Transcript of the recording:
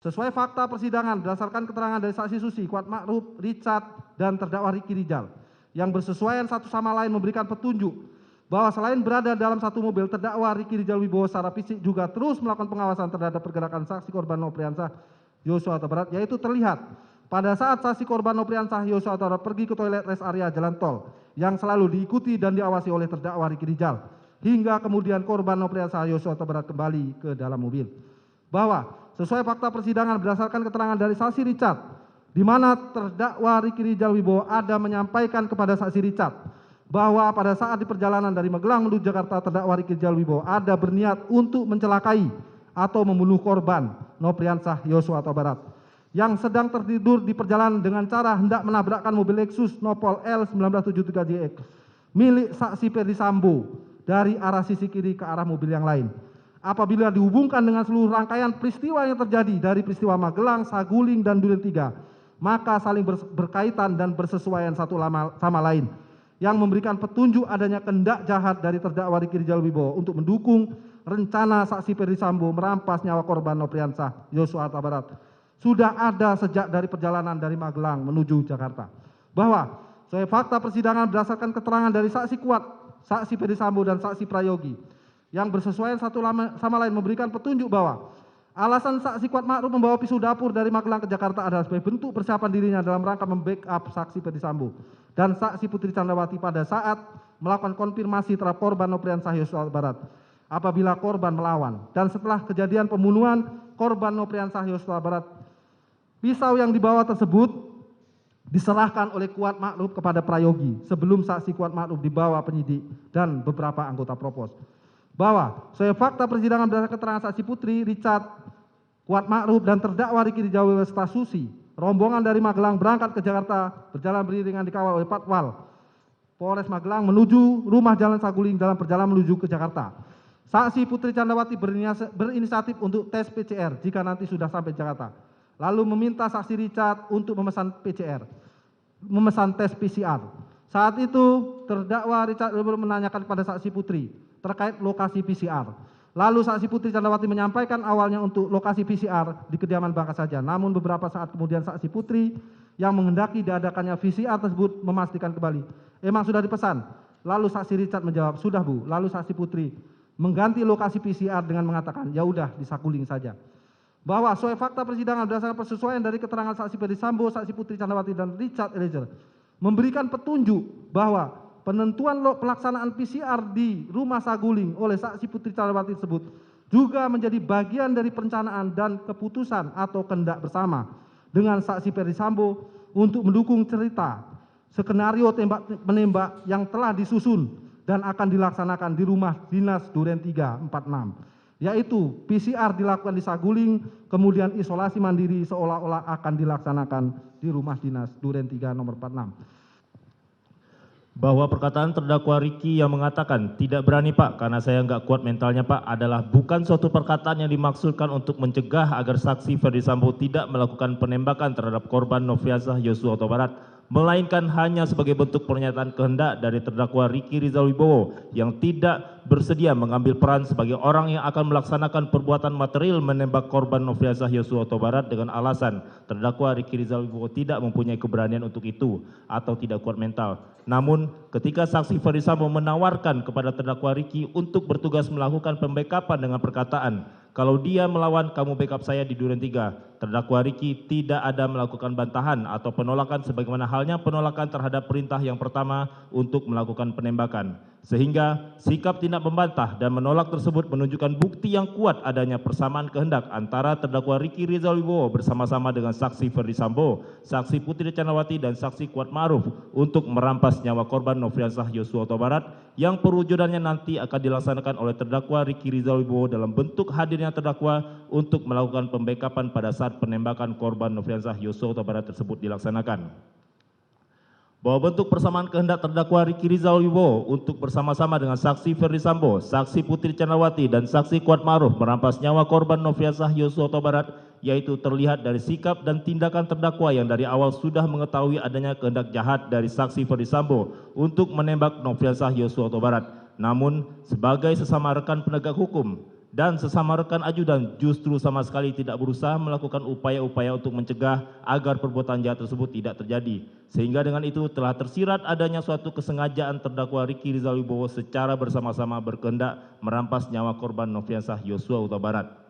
Sesuai fakta persidangan berdasarkan keterangan dari saksi Susi, Kuat Ma'ruf, Richard, dan terdakwa Ricky Rizal yang bersesuaian satu sama lain memberikan petunjuk bahwa selain berada dalam satu mobil, terdakwa Ricky Rizal Wibowo secara fisik juga terus melakukan pengawasan terhadap pergerakan saksi korban Nopriansah Yosua Huta Barat, yaitu terlihat pada saat saksi korban Nopriansah Yosua Huta Barat pergi ke toilet rest area jalan tol yang selalu diikuti dan diawasi oleh terdakwa Ricky Rizal, hingga kemudian korban Nopriansah Yosua Huta Barat kembali ke dalam mobil. Bahwa sesuai fakta persidangan berdasarkan keterangan dari saksi Richard, di mana terdakwa Ricky Rizal Wibowo ada menyampaikan kepada saksi Richard bahwa pada saat di perjalanan dari Magelang menuju Jakarta, terdakwa Ricky Rizal Wibowo ada berniat untuk mencelakai atau membunuh korban Nopriansah Yosua Huta Barat yang sedang tertidur di perjalanan dengan cara hendak menabrakkan mobil Lexus Nopol L1973JX milik saksi Ferdi Sambo dari arah sisi kiri ke arah mobil yang lain. Apabila dihubungkan dengan seluruh rangkaian peristiwa yang terjadi dari peristiwa Magelang, Saguling, dan Duren 3, maka saling berkaitan dan bersesuaian satu sama lain, yang memberikan petunjuk adanya kehendak jahat dari terdakwa Ricky Rizal Wibowo untuk mendukung rencana saksi Ferdi Sambo merampas nyawa korban Nopriansah Yosua Huta Barat sudah ada sejak dari perjalanan dari Magelang menuju Jakarta. Bahwa sesuai fakta persidangan berdasarkan keterangan dari saksi Kuat, saksi Ferdi Sambo, dan saksi Prayogi yang bersesuaian satu sama lain memberikan petunjuk bahwa alasan saksi Kuat Ma'ruf membawa pisau dapur dari Magelang ke Jakarta adalah sebagai bentuk persiapan dirinya dalam rangka membackup saksi Ferdi Sambo dan saksi Putri Candrawati pada saat melakukan konfirmasi terhadap korban Nopriansah Yosua Huta Barat apabila korban melawan, dan setelah kejadian pembunuhan korban Nopriansah Yosua Huta Barat, pisau yang dibawa tersebut diserahkan oleh Kuat Ma'ruf kepada Prayogi sebelum saksi Kuat Ma'ruf dibawa penyidik dan beberapa anggota Propos. Bahwa sesuai fakta persidangan berdasarkan keterangan saksi Putri, Richard, Kuat Ma'ruf, dan terdakwa Ricky Rizal Wibowo serta Susi, rombongan dari Magelang berangkat ke Jakarta berjalan beriringan dikawal oleh Patwal Polres Magelang menuju rumah Jalan Saguling dalam perjalanan menuju ke Jakarta. Saksi Putri Candrawati berinisiatif untuk tes PCR jika nanti sudah sampai Jakarta, lalu meminta saksi Richard untuk memesan tes PCR. Saat itu terdakwa Richard menanyakan kepada saksi Putri terkait lokasi PCR. Lalu saksi Putri Candrawati menyampaikan awalnya untuk lokasi PCR di kediaman Bangka saja. Namun beberapa saat kemudian saksi Putri yang menghendaki diadakannya PCR tersebut memastikan kembali, emang sudah dipesan. Lalu saksi Richard menjawab, sudah Bu. Lalu saksi Putri mengganti lokasi PCR dengan mengatakan, ya udah di Saguling saja. Bahwa sesuai fakta persidangan berdasarkan persesuaian dari keterangan saksi Ferdi Sambo, saksi Putri Candrawati, dan Richard Eliezer memberikan petunjuk bahwa penentuan pelaksanaan PCR di rumah Saguling oleh saksi Putri Candrawati tersebut juga menjadi bagian dari perencanaan dan keputusan atau kehendak bersama dengan saksi Ferdi Sambo untuk mendukung cerita skenario tembak-menembak yang telah disusun dan akan dilaksanakan di rumah dinas Duren 346, yaitu PCR dilakukan di Saguling, kemudian isolasi mandiri seolah-olah akan dilaksanakan di rumah dinas Duren 3 nomor 46. Bahwa perkataan terdakwa Ricky yang mengatakan tidak berani Pak karena saya nggak kuat mentalnya Pak adalah bukan suatu perkataan yang dimaksudkan untuk mencegah agar saksi Ferdi Sambo tidak melakukan penembakan terhadap korban Nopriansah Yosua Huta Barat, melainkan hanya sebagai bentuk pernyataan kehendak dari terdakwa Ricky Rizal Wibowo yang tidak bersedia mengambil peran sebagai orang yang akan melaksanakan perbuatan material menembak korban Nopriansah Yosua Huta Barat dengan alasan terdakwa Ricky Rizal Wibowo tidak mempunyai keberanian untuk itu atau tidak kuat mental. Namun ketika saksi Ferdi Sambo menawarkan kepada terdakwa Ricky untuk bertugas melakukan pembackupan dengan perkataan, kalau dia melawan kamu backup saya di Duren 3, terdakwa Ricky tidak ada melakukan bantahan atau penolakan sebagaimana halnya penolakan terhadap perintah yang pertama untuk melakukan penembakan. Sehingga sikap tidak membantah dan menolak tersebut menunjukkan bukti yang kuat adanya persamaan kehendak antara terdakwa Ricky Rizal Wibowo bersama-sama dengan saksi Ferdi Sambo, saksi Putri Candrawati, dan saksi Kuat Ma'ruf untuk merampas nyawa korban Nopriansah Yosua Huta Barat yang perwujudannya nanti akan dilaksanakan oleh terdakwa Ricky Rizal Wibowo dalam bentuk hadirnya terdakwa untuk melakukan pembackupan pada saat penembakan korban Nopriansah Yosua Huta Barat tersebut dilaksanakan. Bahwa bentuk persamaan kehendak terdakwa Ricky Rizal Wibowo untuk bersama-sama dengan saksi Ferdi Sambo, saksi Putri Candrawati, dan saksi Kuat Ma'ruf merampas nyawa korban Nopriansah Yosua Huta Barat yaitu terlihat dari sikap dan tindakan terdakwa yang dari awal sudah mengetahui adanya kehendak jahat dari saksi Ferdi Sambo untuk menembak Nopriansah Yosua Huta Barat. Namun sebagai sesama rekan penegak hukum dan sesama rekan ajudan justru sama sekali tidak berusaha melakukan upaya-upaya untuk mencegah agar perbuatan jahat tersebut tidak terjadi. Sehingga dengan itu telah tersirat adanya suatu kesengajaan terdakwa Ricky Rizal Wibowo secara bersama-sama berkehendak merampas nyawa korban Nofriansah Yosua Huta Barat.